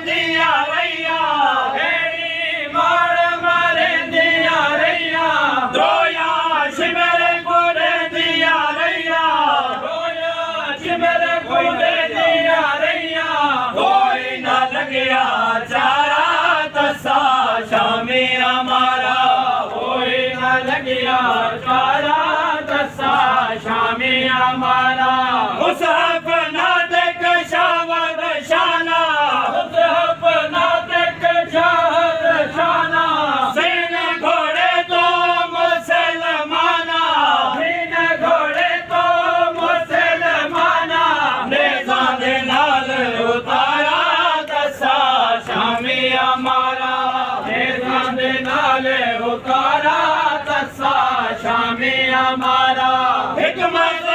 दिया रैया हेड़ी मार मारे दिया रैया रोया शिमर गोरे दिया रैया रोया शिमर गोरे दिया रैया कोई न लगिया चारा तसा शामी हमारा कोई न लगिया चारा तसा शामी हमारा मुसाफ ना देख शावद शाना मुसाफ ना देख शावद शाना सीन घोड़े तो मुसलमाना सीन घोड़े तो मुसलमाना नेज़ा दे नाल उतारा दसा शामी हमारा नेज़ा दे नाल उतारा दसा शामी हमारा हिकमत